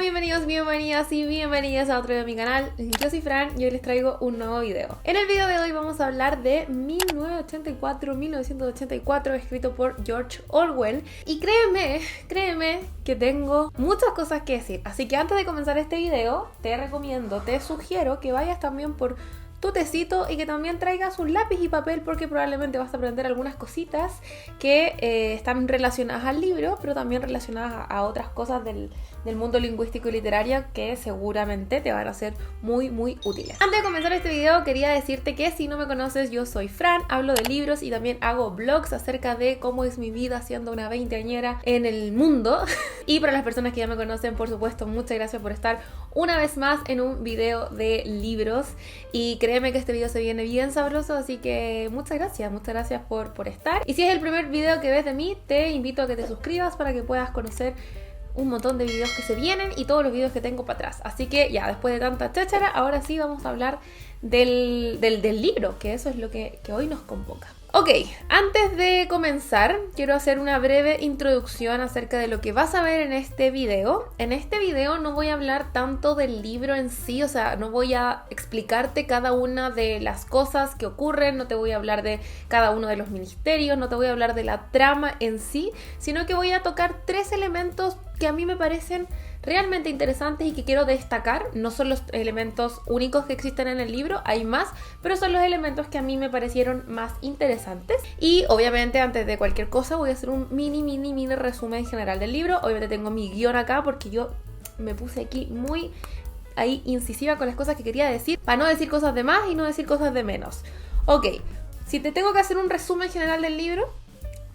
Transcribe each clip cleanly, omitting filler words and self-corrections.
bienvenidos, bienvenidas y bienvenidas a otro video de mi canal. Yo soy Fran y hoy les traigo un nuevo video. En el video de hoy vamos a hablar de 1984, escrito por George Orwell. Y créeme que tengo muchas cosas que decir. Así que antes de comenzar este video, te sugiero que vayas también por tu tecito y que también traigas un lápiz y papel, porque probablemente vas a aprender algunas cositas que están relacionadas al libro, pero también relacionadas a otras cosas del mundo lingüístico y literario que seguramente te van a ser muy útiles. Antes de comenzar este video quería decirte que si no me conoces, yo soy Fran, hablo de libros y también hago vlogs acerca de cómo es mi vida siendo una veinteañera en el mundo. Y para las personas que ya me conocen, por supuesto, muchas gracias por estar una vez más en un video de libros. Y créeme que este video se viene bien sabroso, así que muchas gracias por estar. Y si es el primer video que ves de mí, te invito a que te suscribas para que puedas conocer un montón de videos que se vienen y todos los videos que tengo para atrás. Así que ya, después de tanta cháchara, ahora sí vamos a hablar del libro, que eso es lo que hoy nos convoca. Ok, antes de comenzar, quiero hacer una breve introducción acerca de lo que vas a ver en este video. En este video no voy a hablar tanto del libro en sí, o sea, no voy a explicarte cada una de las cosas que ocurren, no te voy a hablar de cada uno de los ministerios, no te voy a hablar de la trama en sí, sino que voy a tocar 3 elementos que a mí me parecen realmente interesantes y que quiero destacar. No son los elementos únicos que existen en el libro, hay más, pero son los elementos que a mí me parecieron más interesantes. Y obviamente antes de cualquier cosa voy a hacer un mini resumen general del libro. Obviamente tengo mi guión acá porque yo me puse aquí muy incisiva con las cosas que quería decir, para no decir cosas de más y no decir cosas de menos. Ok, si te tengo que hacer un resumen general del libro,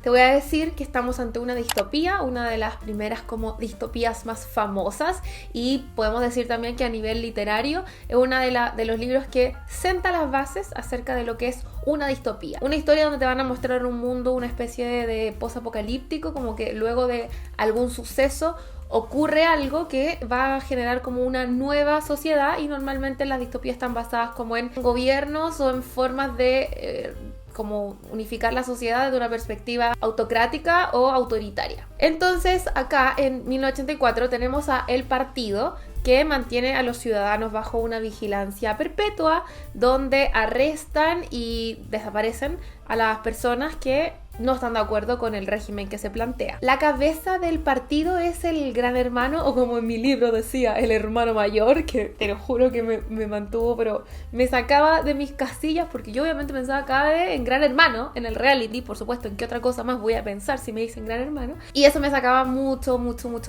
te voy a decir que estamos ante una distopía, una de las primeras como distopías más famosas, y podemos decir también que a nivel literario es una de los libros que senta las bases acerca de lo que es una distopía. Una historia donde te van a mostrar un mundo, una especie de post-apocalíptico, como que luego de algún suceso ocurre algo que va a generar como una nueva sociedad, y normalmente las distopías están basadas como en gobiernos o en formas de como unificar la sociedad desde una perspectiva autocrática o autoritaria. Entonces acá en 1984 tenemos a el partido que mantiene a los ciudadanos bajo una vigilancia perpetua, donde arrestan y desaparecen a las personas que no están de acuerdo con el régimen que se plantea. La cabeza del partido es el gran hermano, o como en mi libro decía, el hermano mayor, que te lo juro que me mantuvo, pero me sacaba de mis casillas, porque yo obviamente pensaba cada vez en Gran Hermano, en el reality, por supuesto, en qué otra cosa más voy a pensar si me dicen Gran Hermano, y eso me sacaba mucho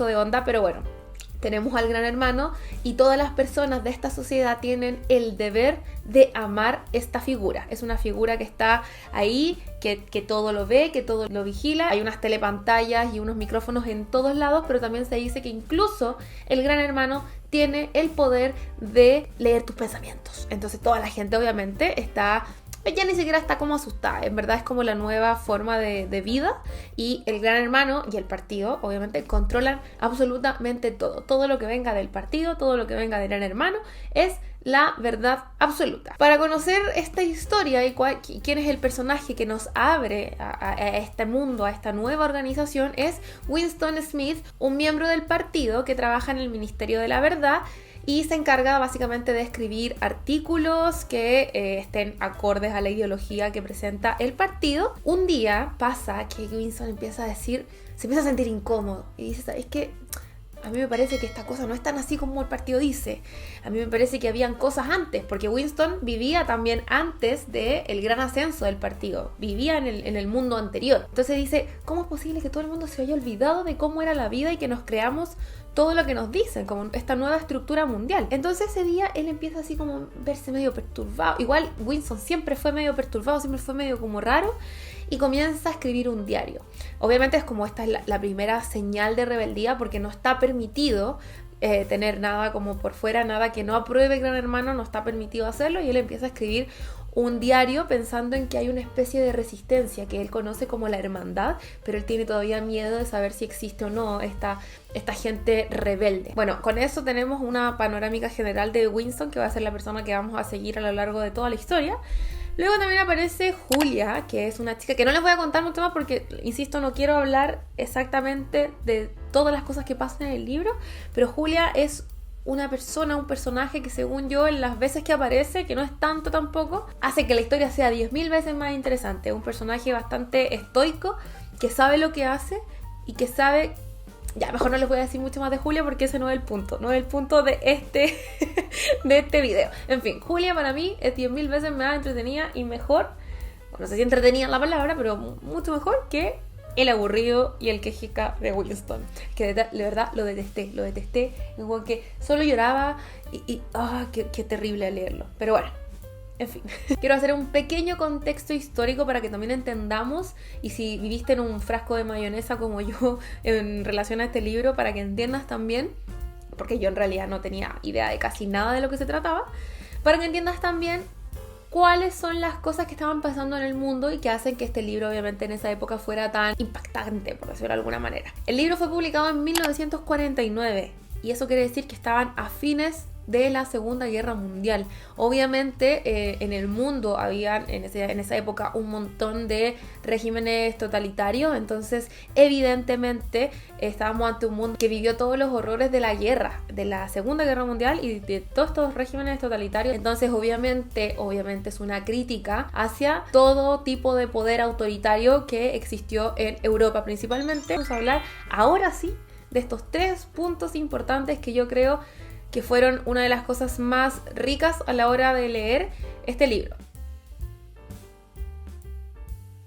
de onda, pero bueno. Tenemos al gran hermano y todas las personas de esta sociedad tienen el deber de amar esta figura. Es una figura que está ahí, que todo lo ve, que todo lo vigila. Hay unas telepantallas y unos micrófonos en todos lados, pero también se dice que incluso el gran hermano tiene el poder de leer tus pensamientos. Entonces toda la gente obviamente está... Ella ni siquiera está como asustada, en verdad es como la nueva forma de vida, y el gran hermano y el partido obviamente controlan absolutamente todo lo que venga del partido, todo lo que venga del gran hermano es la verdad absoluta. Para conocer esta historia y quién es el personaje que nos abre a este mundo, a esta nueva organización, es Winston Smith, un miembro del partido que trabaja en el Ministerio de la Verdad y se encarga básicamente de escribir artículos que estén acordes a la ideología que presenta el partido. Un día pasa que Winston se empieza a sentir incómodo y dice, ¿sabes qué? A mí me parece que esta cosa no es tan así como el partido dice. A mí me parece que habían cosas antes, porque Winston vivía también antes del gran ascenso del partido. Vivía en el mundo anterior. Entonces dice, ¿cómo es posible que todo el mundo se haya olvidado de cómo era la vida y que nos creamos todo lo que nos dicen, como esta nueva estructura mundial? Entonces ese día él empieza así como a verse medio perturbado. Igual Winston siempre fue medio perturbado, siempre fue medio como raro, y comienza a escribir un diario. Obviamente es como esta es la primera señal de rebeldía, porque no está permitido tener nada como por fuera, nada que no apruebe Gran Hermano, no está permitido hacerlo, y él empieza a escribir un diario pensando en que hay una especie de resistencia que él conoce como la hermandad, pero él tiene todavía miedo de saber si existe o no esta gente rebelde. Bueno, con eso tenemos una panorámica general de Winston, que va a ser la persona que vamos a seguir a lo largo de toda la historia. Luego también aparece Julia, que es una chica que no les voy a contar mucho más porque, insisto, no quiero hablar exactamente de todas las cosas que pasan en el libro, pero Julia es una persona, un personaje que según yo en las veces que aparece, que no es tanto tampoco, hace que la historia sea 10.000 veces más interesante. Un personaje bastante estoico, que sabe lo que hace y que sabe... Ya, mejor no les voy a decir mucho más de Julia porque ese no es el punto, no es el punto de este video. En fin, Julia para mí es 10.000 veces más entretenida y mejor, no sé si entretenida en la palabra, pero mucho mejor que el aburrido y el quejica de Winston, que de verdad lo detesté, como que solo lloraba y qué terrible al leerlo, pero bueno. En fin, quiero hacer un pequeño contexto histórico para que también entendamos, y si viviste en un frasco de mayonesa como yo en relación a este libro, para que entiendas también, porque yo en realidad no tenía idea de casi nada de lo que se trataba, para que entiendas también cuáles son las cosas que estaban pasando en el mundo y que hacen que este libro obviamente en esa época fuera tan impactante, por decirlo de alguna manera. El libro fue publicado en 1949 y eso quiere decir que estaban a fines de la Segunda Guerra Mundial. Obviamente en el mundo había en esa época un montón de regímenes totalitarios, entonces evidentemente estábamos ante un mundo que vivió todos los horrores de la guerra, de la Segunda Guerra Mundial y de todos estos regímenes totalitarios. Entonces obviamente es una crítica hacia todo tipo de poder autoritario que existió en Europa principalmente. Vamos a hablar ahora sí de estos 3 puntos importantes que yo creo que fueron una de las cosas más ricas a la hora de leer este libro.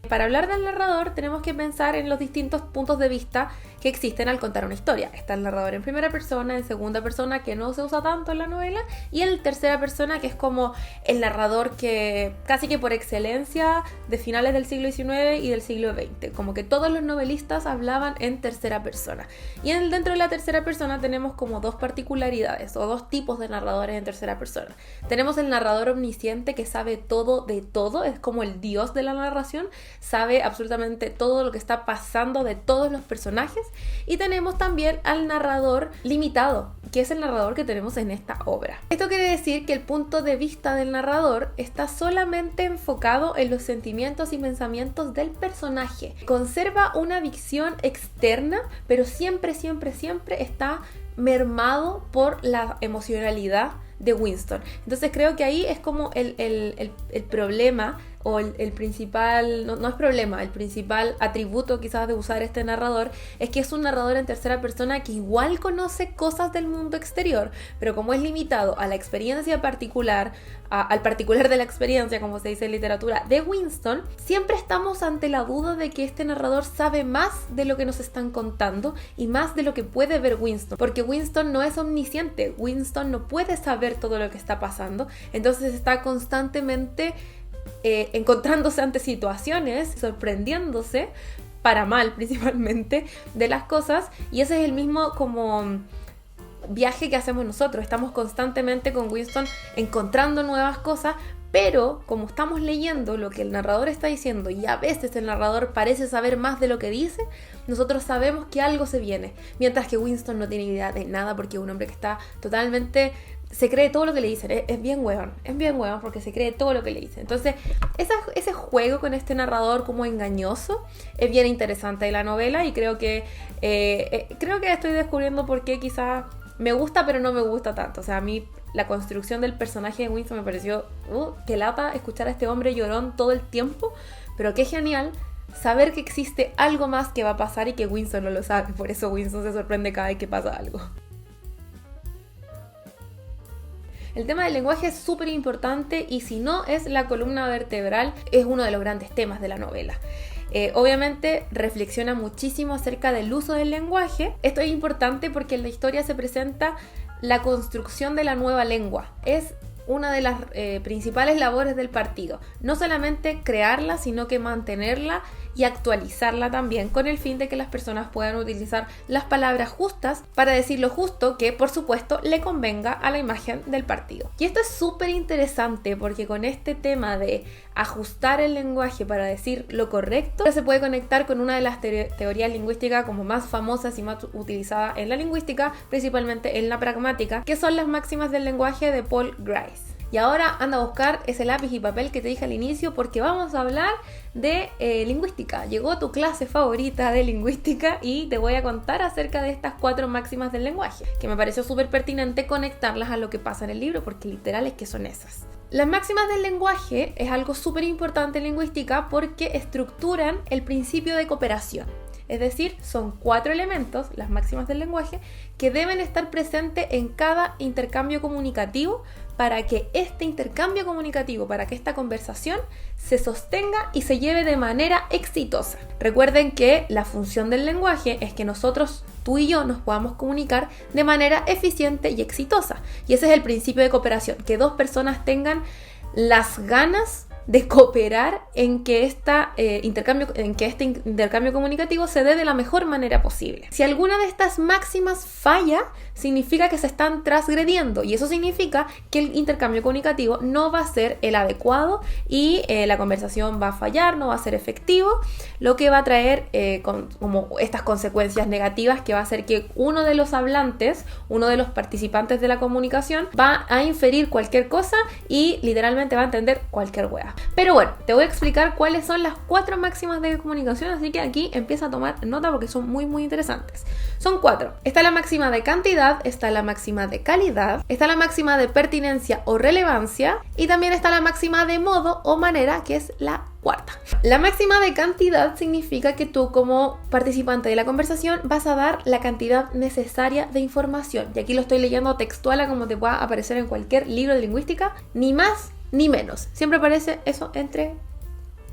Para hablar del narrador tenemos que pensar en los distintos puntos de vista que existen al contar una historia. Está el narrador en primera persona, en segunda persona, que no se usa tanto en la novela, y en tercera persona, que es como el narrador que casi que por excelencia de finales del siglo XIX y del siglo XX. Como que todos los novelistas hablaban en tercera persona. Y dentro de la tercera persona tenemos como 2 particularidades o 2 tipos de narradores en tercera persona. Tenemos el narrador omnisciente que sabe todo de todo, es como el dios de la narración, sabe absolutamente todo lo que está pasando de todos los personajes. Y tenemos también al narrador limitado, que es el narrador que tenemos en esta obra. Esto quiere decir que el punto de vista del narrador está solamente enfocado en los sentimientos y pensamientos del personaje. Conserva una visión externa, pero siempre está mermado por la emocionalidad de Winston. Entonces creo que ahí es como el problema o el principal, no es problema, el principal atributo quizás de usar este narrador es que es un narrador en tercera persona que igual conoce cosas del mundo exterior, pero como es limitado a la experiencia particular, al particular de la experiencia, como se dice en literatura, de Winston, siempre estamos ante la duda de que este narrador sabe más de lo que nos están contando y más de lo que puede ver Winston, porque Winston no es omnisciente, Winston no puede saber todo lo que está pasando, entonces está constantemente encontrándose ante situaciones, sorprendiéndose, para mal principalmente, de las cosas, y ese es el mismo como viaje que hacemos nosotros. Estamos constantemente con Winston encontrando nuevas cosas, pero como estamos leyendo lo que el narrador está diciendo y a veces el narrador parece saber más de lo que dice, nosotros sabemos que algo se viene, mientras que Winston no tiene idea de nada porque es un hombre que está totalmente... se cree todo lo que le dicen, es bien huevón porque se cree todo lo que le dicen. Entonces ese juego con este narrador como engañoso es bien interesante de la novela, y creo que estoy descubriendo por qué quizás me gusta pero no me gusta tanto. O sea, a mí la construcción del personaje de Winston me pareció que lata escuchar a este hombre llorón todo el tiempo, pero qué genial saber que existe algo más que va a pasar y que Winston no lo sabe. Por eso Winston se sorprende cada vez que pasa algo. El tema del lenguaje es súper importante, y si no es la columna vertebral, es uno de los grandes temas de la novela. Obviamente reflexiona muchísimo acerca del uso del lenguaje. Esto es importante porque en la historia se presenta la construcción de la nueva lengua. Es una de las principales labores del partido. No solamente crearla, sino que mantenerla y actualizarla también, con el fin de que las personas puedan utilizar las palabras justas para decir lo justo que, por supuesto, le convenga a la imagen del partido. Y esto es súper interesante porque con este tema de ajustar el lenguaje para decir lo correcto, se puede conectar con una de las teorías lingüísticas como más famosas y más utilizadas en la lingüística, principalmente en la pragmática, que son las máximas del lenguaje de Paul Grice. Y ahora anda a buscar ese lápiz y papel que te dije al inicio porque vamos a hablar de lingüística. Llegó tu clase favorita de lingüística y te voy a contar acerca de estas 4 máximas del lenguaje, que me pareció súper pertinente conectarlas a lo que pasa en el libro porque literal es que son esas. Las máximas del lenguaje es algo súper importante en lingüística porque estructuran el principio de cooperación. Es decir, son 4 elementos, las máximas del lenguaje, que deben estar presentes en cada intercambio comunicativo para que este intercambio comunicativo, para que esta conversación se sostenga y se lleve de manera exitosa. Recuerden que la función del lenguaje es que nosotros, tú y yo, nos podamos comunicar de manera eficiente y exitosa. Y ese es el principio de cooperación, que 2 personas tengan las ganas de cooperar en que este intercambio comunicativo se dé de la mejor manera posible. Si alguna de estas máximas falla, significa que se están transgrediendo y eso significa que el intercambio comunicativo no va a ser el adecuado y la conversación va a fallar, no va a ser efectivo, lo que va a traer como estas consecuencias negativas que va a hacer que uno de los hablantes, uno de los participantes de la comunicación va a inferir cualquier cosa y literalmente va a entender cualquier hueá. Pero bueno, te voy a explicar cuáles son las 4 máximas de comunicación, así que aquí empieza a tomar nota porque son muy interesantes. Son 4. Está la máxima de cantidad, está la máxima de calidad, está la máxima de pertinencia o relevancia y también está la máxima de modo o manera, que es la 4ª. La máxima de cantidad significa que tú como participante de la conversación vas a dar la cantidad necesaria de información. Y aquí lo estoy leyendo textual a como te pueda aparecer en cualquier libro de lingüística, ni más ni menos. Siempre aparece eso entre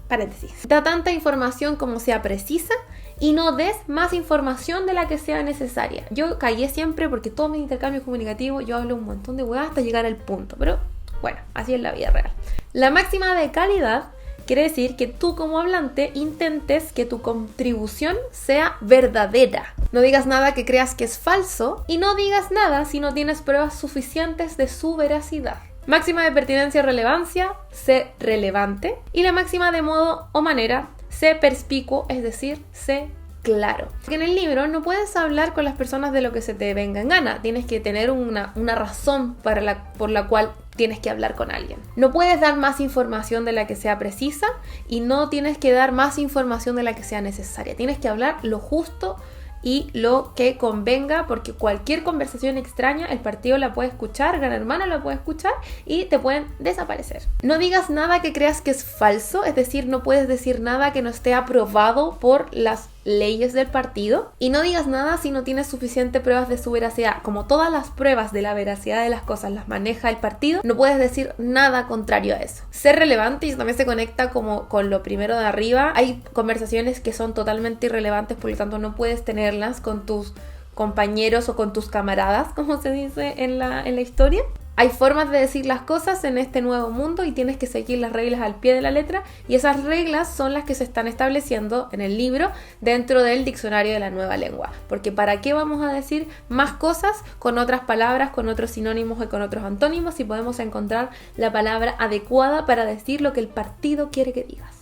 paréntesis. Da tanta información como sea precisa y no des más información de la que sea necesaria. Yo callé siempre porque todo mi intercambio comunicativo yo hablo un montón de hueá hasta llegar al punto, pero bueno, así es la vida real. La máxima de calidad quiere decir que tú como hablante intentes que tu contribución sea verdadera. No digas nada que creas que es falso y no digas nada si no tienes pruebas suficientes de su veracidad. Máxima de pertinencia o relevancia, sé relevante. Y la máxima de modo o manera, sé perspicuo, es decir, sé claro. En el libro no puedes hablar con las personas de lo que se te venga en gana. Tienes que tener una razón por la cual tienes que hablar con alguien. No puedes dar más información de la que sea precisa y no tienes que dar más información de la que sea necesaria. Tienes que hablar lo justo y lo que convenga, porque cualquier conversación extraña el partido la puede escuchar, Gran Hermano la puede escuchar y te pueden desaparecer. No digas nada que creas que es falso, es decir, no puedes decir nada que no esté aprobado por las leyes del partido y no digas nada si no tienes suficientes pruebas de su veracidad. Como todas las pruebas de la veracidad de las cosas las maneja el partido, no puedes decir nada contrario a eso. Ser relevante y también se conecta como con lo primero de arriba. Hay conversaciones que son totalmente irrelevantes, por lo tanto no puedes tenerlas con tus compañeros o con tus camaradas, como se dice en la historia. Hay formas de decir las cosas en este nuevo mundo y tienes que seguir las reglas al pie de la letra y esas reglas son las que se están estableciendo en el libro dentro del diccionario de la nueva lengua. Porque ¿para qué vamos a decir más cosas con otras palabras, con otros sinónimos y con otros antónimos si podemos encontrar la palabra adecuada para decir lo que el partido quiere que digas?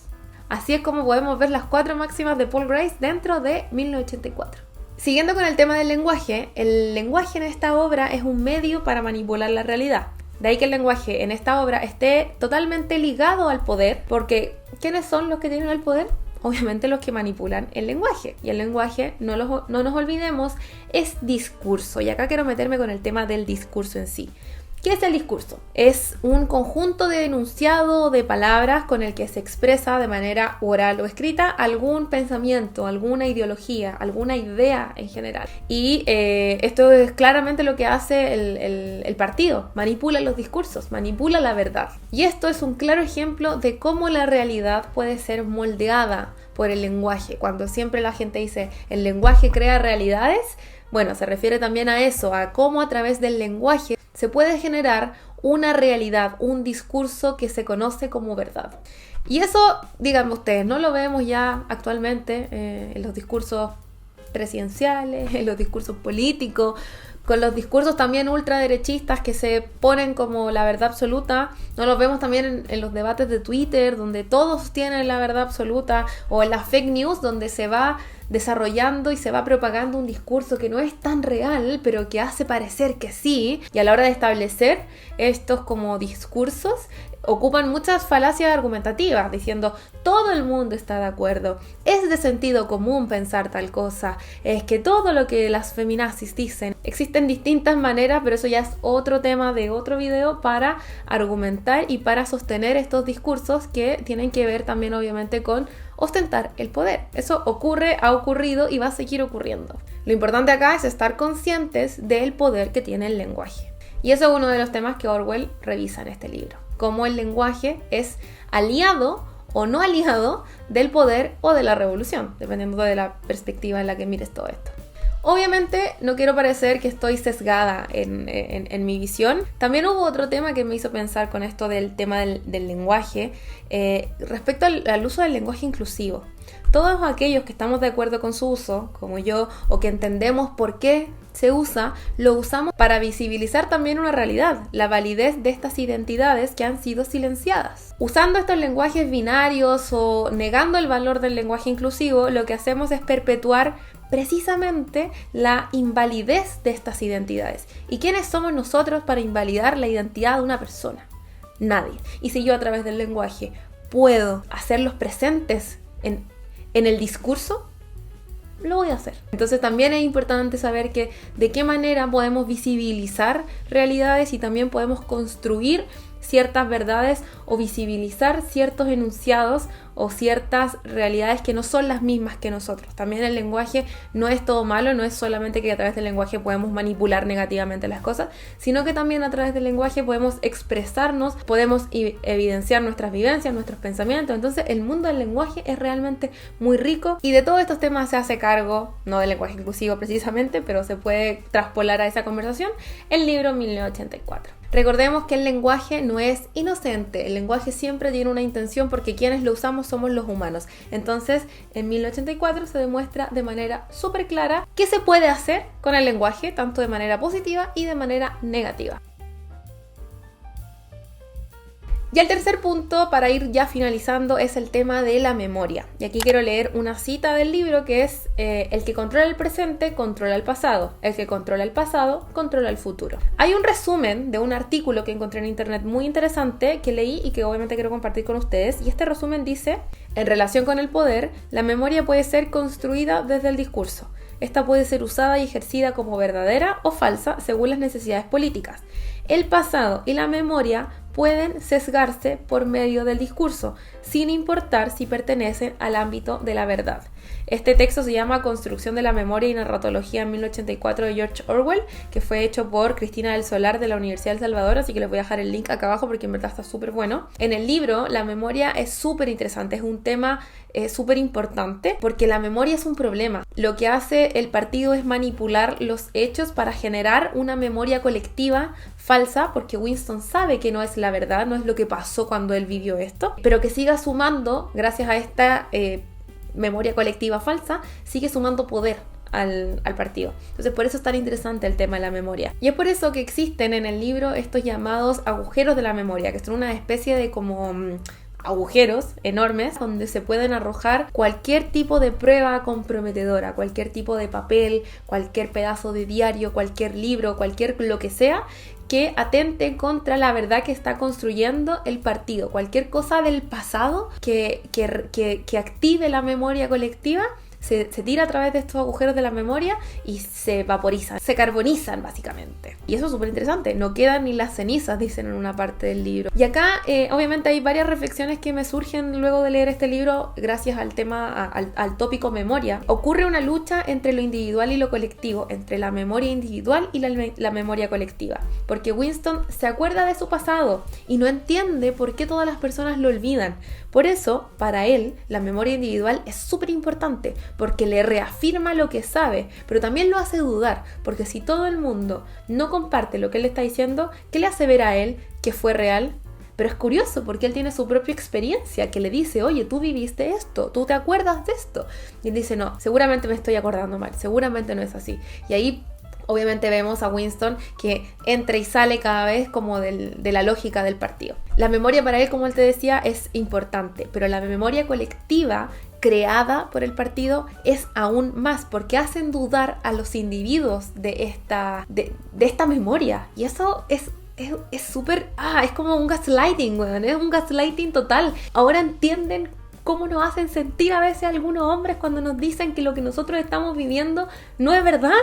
Así es como podemos ver las 4 máximas de Paul Grice dentro de 1984. Siguiendo con el tema del lenguaje, el lenguaje en esta obra es un medio para manipular la realidad. De ahí que el lenguaje en esta obra esté totalmente ligado al poder, porque ¿quiénes son los que tienen el poder? Obviamente los que manipulan el lenguaje. Y el lenguaje, no nos olvidemos, es discurso. Y acá quiero meterme con el tema del discurso en sí. ¿Qué es el discurso? Es un conjunto de enunciado de palabras con el que se expresa de manera oral o escrita algún pensamiento, alguna ideología, alguna idea en general. Y esto es claramente lo que hace el partido. Manipula los discursos, manipula la verdad. Y esto es un claro ejemplo de cómo la realidad puede ser moldeada por el lenguaje. Cuando siempre la gente dice el lenguaje crea realidades, bueno, se refiere también a eso, a cómo a través del lenguaje se puede generar una realidad, un discurso que se conoce como verdad. Y eso, díganme ustedes, no lo vemos ya actualmente en los discursos presidenciales, en los discursos políticos, con los discursos también ultraderechistas que se ponen como la verdad absoluta. No los vemos también en los debates de Twitter, donde todos tienen la verdad absoluta, o en las fake news, donde se va desarrollando y se va propagando un discurso que no es tan real, pero que hace parecer que sí, y a la hora de establecer estos como discursos, ocupan muchas falacias argumentativas, diciendo todo el mundo está de acuerdo, es de sentido común pensar tal cosa, es que todo lo que las feminazis dicen, existen distintas maneras, pero eso ya es otro tema de otro video para argumentar y para sostener estos discursos que tienen que ver también obviamente con ostentar el poder. Eso ocurre, ha ocurrido y va a seguir ocurriendo. Lo importante acá es estar conscientes del poder que tiene el lenguaje. Y eso es uno de los temas que Orwell revisa en este libro. Cómo el lenguaje es aliado o no aliado del poder o de la revolución, dependiendo de la perspectiva en la que mires todo esto. Obviamente no quiero parecer que estoy sesgada en mi visión. También hubo otro tema que me hizo pensar con esto del tema del lenguaje, respecto al uso del lenguaje inclusivo. Todos aquellos que estamos de acuerdo con su uso, como yo, o que entendemos por qué se usa, lo usamos para visibilizar también una realidad, la validez de estas identidades que han sido silenciadas. Usando estos lenguajes binarios o negando el valor del lenguaje inclusivo, lo que hacemos es perpetuar precisamente la invalidez de estas identidades. ¿Y quiénes somos nosotros para invalidar la identidad de una persona? Nadie. Y si yo a través del lenguaje puedo hacerlos presentes en el discurso, lo voy a hacer. Entonces también es importante saber que de qué manera podemos visibilizar realidades y también podemos construir ciertas verdades o visibilizar ciertos enunciados o ciertas realidades que no son las mismas que nosotros. También el lenguaje no es todo malo, no es solamente que a través del lenguaje podemos manipular negativamente las cosas, sino que también a través del lenguaje podemos expresarnos, podemos evidenciar nuestras vivencias, nuestros pensamientos. Entonces el mundo del lenguaje es realmente muy rico y de todos estos temas se hace cargo, no del lenguaje inclusivo precisamente, pero se puede traspolar a esa conversación, el libro 1984. Recordemos que el lenguaje no es inocente, el lenguaje siempre tiene una intención porque quienes lo usamos somos los humanos. Entonces, en 1084 se demuestra de manera súper clara qué se puede hacer con el lenguaje, tanto de manera positiva y de manera negativa. Y el tercer punto, para ir ya finalizando, es el tema de la memoria. Y aquí quiero leer una cita del libro que es el que controla el presente, controla el pasado. El que controla el pasado, controla el futuro. Hay un resumen de un artículo que encontré en internet muy interesante que leí y que obviamente quiero compartir con ustedes. Y este resumen dice: en relación con el poder, la memoria puede ser construida desde el discurso. Esta puede ser usada y ejercida como verdadera o falsa según las necesidades políticas. El pasado y la memoria pueden sesgarse por medio del discurso, sin importar si pertenecen al ámbito de la verdad. Este texto se llama Construcción de la Memoria y Narratología en 1984 de George Orwell, que fue hecho por Cristina del Solar de la Universidad de El Salvador, así que les voy a dejar el link acá abajo porque en verdad está súper bueno. En el libro, la memoria es súper interesante, es un tema súper importante porque la memoria es un problema. Lo que hace el partido es manipular los hechos para generar una memoria colectiva falsa, porque Winston sabe que no es la verdad, no es lo que pasó cuando él vivió esto, pero que siga sumando, gracias a esta memoria colectiva falsa, sigue sumando poder al partido. Entonces por eso es tan interesante el tema de la memoria. Y es por eso que existen en el libro estos llamados agujeros de la memoria, que son una especie de como agujeros enormes donde se pueden arrojar cualquier tipo de prueba comprometedora, cualquier tipo de papel, cualquier pedazo de diario, cualquier libro, cualquier lo que sea que atente contra la verdad que está construyendo el partido. Cualquier cosa del pasado que active la memoria colectiva se tira a través de estos agujeros de la memoria y se vaporizan, se carbonizan básicamente. Y eso es súper interesante, no quedan ni las cenizas, dicen en una parte del libro. Y acá obviamente hay varias reflexiones que me surgen luego de leer este libro gracias al tema, al tópico memoria. Ocurre una lucha entre lo individual y lo colectivo, entre la memoria individual y la memoria colectiva. Porque Winston se acuerda de su pasado y no entiende por qué todas las personas lo olvidan. Por eso, para él, la memoria individual es súper importante, porque le reafirma lo que sabe, pero también lo hace dudar, porque si todo el mundo no comparte lo que él está diciendo, ¿qué le hace ver a él que fue real? Pero es curioso porque él tiene su propia experiencia que le dice, oye, tú viviste esto, tú te acuerdas de esto. Y él dice, no, seguramente me estoy acordando mal, seguramente no es así. Y ahí obviamente vemos a Winston que entra y sale cada vez como de la lógica del partido. La memoria para él, como él te decía, es importante, pero la memoria colectiva creada por el partido es aún más, porque hacen dudar a los individuos de esta memoria. Y eso es súper... es como un gaslighting, weón. Es un gaslighting total. Ahora entienden cómo nos hacen sentir a veces algunos hombres cuando nos dicen que lo que nosotros estamos viviendo no es verdad.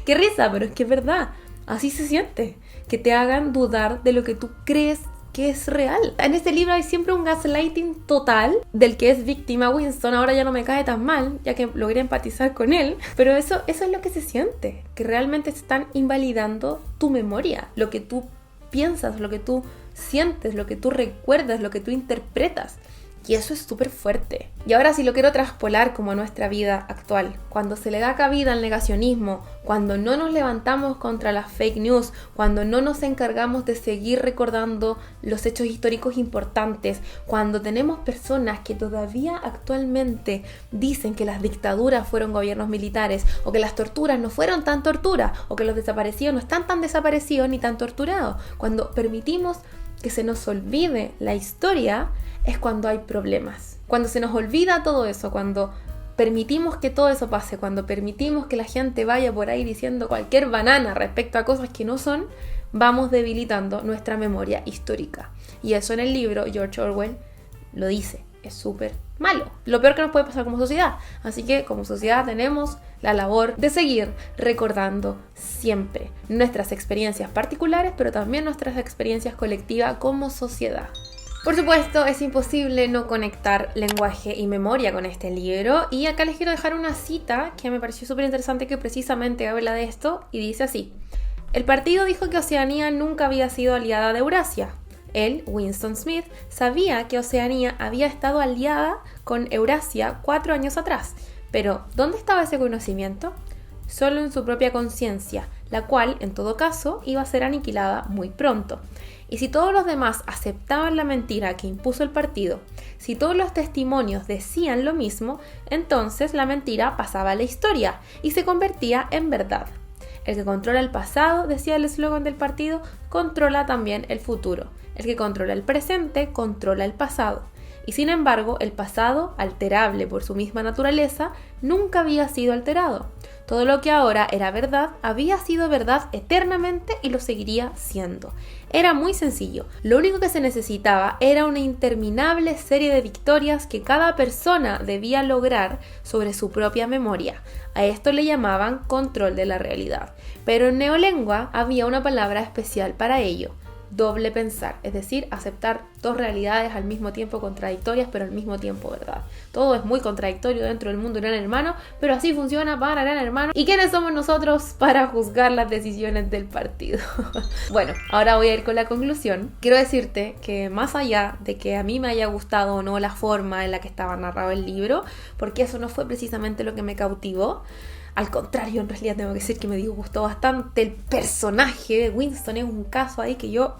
Qué risa, pero es que es verdad. Así se siente. Que te hagan dudar de lo que tú crees que es real. En este libro hay siempre un gaslighting total del que es víctima Winston. Ahora ya no me cae tan mal, ya que logré empatizar con él. Pero eso es lo que se siente. Que realmente se están invalidando tu memoria. Lo que tú piensas, lo que tú sientes, lo que tú recuerdas, lo que tú interpretas. Y eso es súper fuerte. Y ahora si lo quiero traspolar como a nuestra vida actual, cuando se le da cabida al negacionismo, cuando no nos levantamos contra las fake news, cuando no nos encargamos de seguir recordando los hechos históricos importantes, cuando tenemos personas que todavía actualmente dicen que las dictaduras fueron gobiernos militares, o que las torturas no fueron tan torturas, o que los desaparecidos no están tan desaparecidos ni tan torturados, cuando permitimos que se nos olvide la historia, es cuando hay problemas. Cuando se nos olvida todo eso, cuando permitimos que todo eso pase, cuando permitimos que la gente vaya por ahí diciendo cualquier banana respecto a cosas que no son, vamos debilitando nuestra memoria histórica. Y eso en el libro George Orwell lo dice. Es súper malo. Lo peor que nos puede pasar como sociedad. Así que como sociedad tenemos la labor de seguir recordando siempre nuestras experiencias particulares, pero también nuestras experiencias colectivas como sociedad. Por supuesto, es imposible no conectar lenguaje y memoria con este libro, y acá les quiero dejar una cita que me pareció súper interesante, que precisamente habla de esto, y dice así: el partido dijo que Oceanía nunca había sido aliada de Eurasia. Él, Winston Smith, sabía que Oceanía había estado aliada con Eurasia 4 años atrás, pero ¿dónde estaba ese conocimiento? Solo en su propia conciencia, la cual, en todo caso, iba a ser aniquilada muy pronto. Y si todos los demás aceptaban la mentira que impuso el partido, si todos los testimonios decían lo mismo, entonces la mentira pasaba a la historia y se convertía en verdad. El que controla el pasado, decía el eslogan del partido, controla también el futuro. El que controla el presente, controla el pasado. Y sin embargo, el pasado, alterable por su misma naturaleza, nunca había sido alterado. Todo lo que ahora era verdad, había sido verdad eternamente y lo seguiría siendo. Era muy sencillo. Lo único que se necesitaba era una interminable serie de victorias que cada persona debía lograr sobre su propia memoria. A esto le llamaban control de la realidad. Pero en neolengua había una palabra especial para ello: doble pensar, es decir, aceptar dos realidades al mismo tiempo contradictorias, pero al mismo tiempo verdad. Todo es muy contradictorio dentro del mundo Gran Hermano, pero así funciona para Gran Hermano. ¿Y quiénes somos nosotros para juzgar las decisiones del partido? Bueno, ahora voy a ir con la conclusión. Quiero decirte que más allá de que a mí me haya gustado o no la forma en la que estaba narrado el libro, porque eso no fue precisamente lo que me cautivó, al contrario, en realidad tengo que decir que me disgustó bastante el personaje de Winston. Es un caso ahí que yo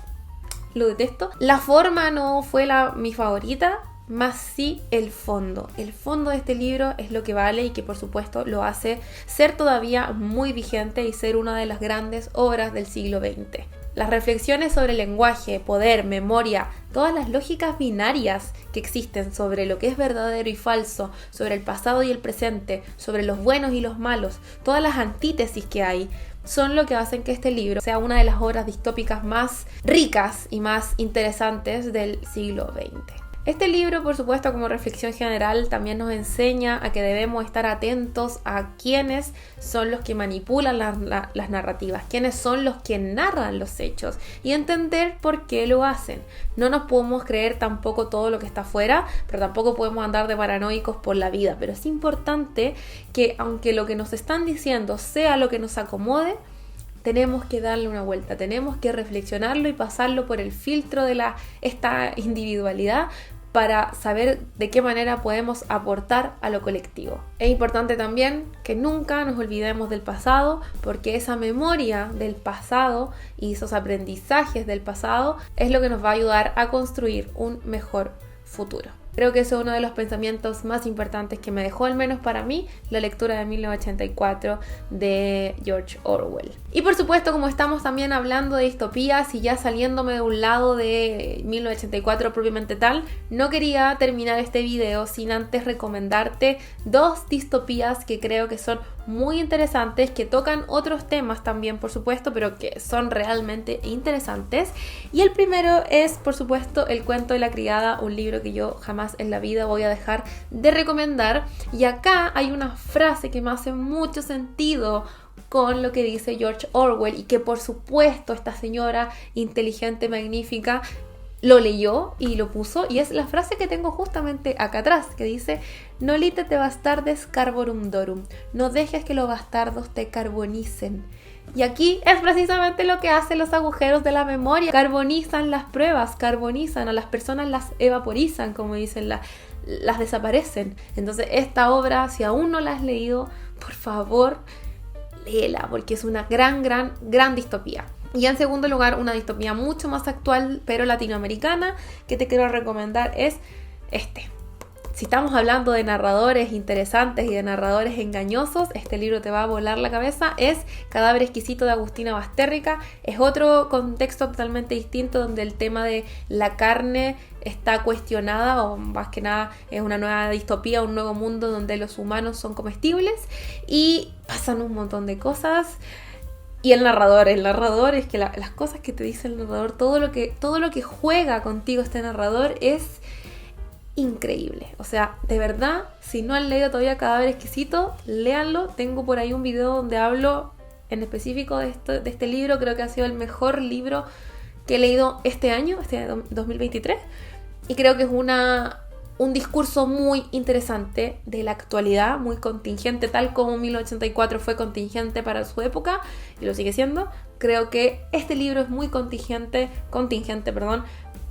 lo detesto. La forma no fue mi favorita, más sí el fondo. El fondo de este libro es lo que vale y que por supuesto lo hace ser todavía muy vigente y ser una de las grandes obras del siglo XX. Las reflexiones sobre lenguaje, poder, memoria, todas las lógicas binarias que existen sobre lo que es verdadero y falso, sobre el pasado y el presente, sobre los buenos y los malos, todas las antítesis que hay, son lo que hacen que este libro sea una de las obras distópicas más ricas y más interesantes del siglo XX. Este libro, por supuesto, como reflexión general, también nos enseña a que debemos estar atentos a quiénes son los que manipulan las narrativas, quiénes son los que narran los hechos y entender por qué lo hacen. No nos podemos creer tampoco todo lo que está afuera, pero tampoco podemos andar de paranoicos por la vida. Pero es importante que, aunque lo que nos están diciendo sea lo que nos acomode, tenemos que darle una vuelta, tenemos que reflexionarlo y pasarlo por el filtro de esta individualidad para saber de qué manera podemos aportar a lo colectivo. Es importante también que nunca nos olvidemos del pasado, porque esa memoria del pasado y esos aprendizajes del pasado es lo que nos va a ayudar a construir un mejor futuro. Creo que eso es uno de los pensamientos más importantes que me dejó, al menos para mí, la lectura de 1984 de George Orwell. Y por supuesto, como estamos también hablando de distopías y ya saliéndome de un lado de 1984 propiamente tal, no quería terminar este video sin antes recomendarte dos distopías que creo que son muy interesantes, que tocan otros temas también, por supuesto, pero que son realmente interesantes. Y el primero es, por supuesto, El cuento de la criada, un libro que yo jamás en la vida voy a dejar de recomendar. Y acá hay una frase que me hace mucho sentido con lo que dice George Orwell y que por supuesto esta señora inteligente, magnífica, lo leyó y lo puso, y es la frase que tengo justamente acá atrás, que dice: Nolite te bastardes carborum dorum, no dejes que los bastardos te carbonicen. Y aquí es precisamente lo que hacen los agujeros de la memoria: carbonizan las pruebas, carbonizan a las personas, las evaporizan, como dicen, las desaparecen. Entonces esta obra, si aún no la has leído, por favor, léela, porque es una gran distopía. Y en segundo lugar, una distopía mucho más actual, pero latinoamericana, que te quiero recomendar es este. Si estamos hablando de narradores interesantes y de narradores engañosos, este libro te va a volar la cabeza. Es Cadáver exquisito de Agustina Basterrica. Es otro contexto totalmente distinto, donde el tema de la carne está cuestionada, o más que nada es una nueva distopía, un nuevo mundo donde los humanos son comestibles y pasan un montón de cosas. Y el narrador es que las cosas que te dice el narrador, todo lo que juega contigo este narrador es increíble. O sea, de verdad, si no han leído todavía Cadáver exquisito, léanlo. Tengo por ahí un video donde hablo en específico de este libro. Creo que ha sido el mejor libro que he leído este año, 2023. Y creo que es un discurso muy interesante de la actualidad, muy contingente, tal como 1984 fue contingente para su época y lo sigue siendo. Creo que este libro es muy contingente,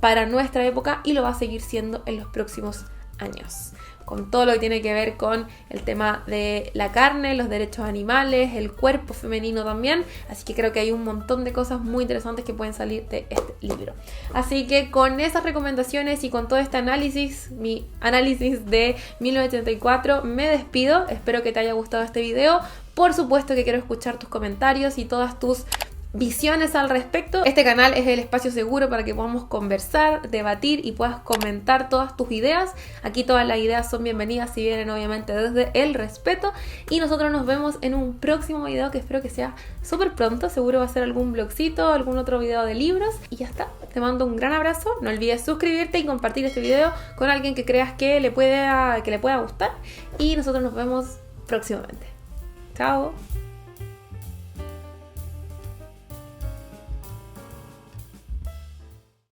para nuestra época, y lo va a seguir siendo en los próximos años, con todo lo que tiene que ver con el tema de la carne, los derechos animales, el cuerpo femenino también. Así que creo que hay un montón de cosas muy interesantes que pueden salir de este libro. Así que con esas recomendaciones y con todo este análisis, mi análisis de 1984, me despido. Espero que te haya gustado este video. Por supuesto que quiero escuchar tus comentarios y todas tus visiones al respecto. Este canal es el espacio seguro para que podamos conversar, debatir y puedas comentar todas tus ideas. Aquí todas las ideas son bienvenidas si vienen obviamente desde el respeto. Y nosotros nos vemos en un próximo video que espero que sea súper pronto. Seguro va a ser algún vlogcito, algún otro video de libros. Y ya está. Te mando un gran abrazo. No olvides suscribirte y compartir este video con alguien que creas que le pueda gustar. Y nosotros nos vemos próximamente. Chao.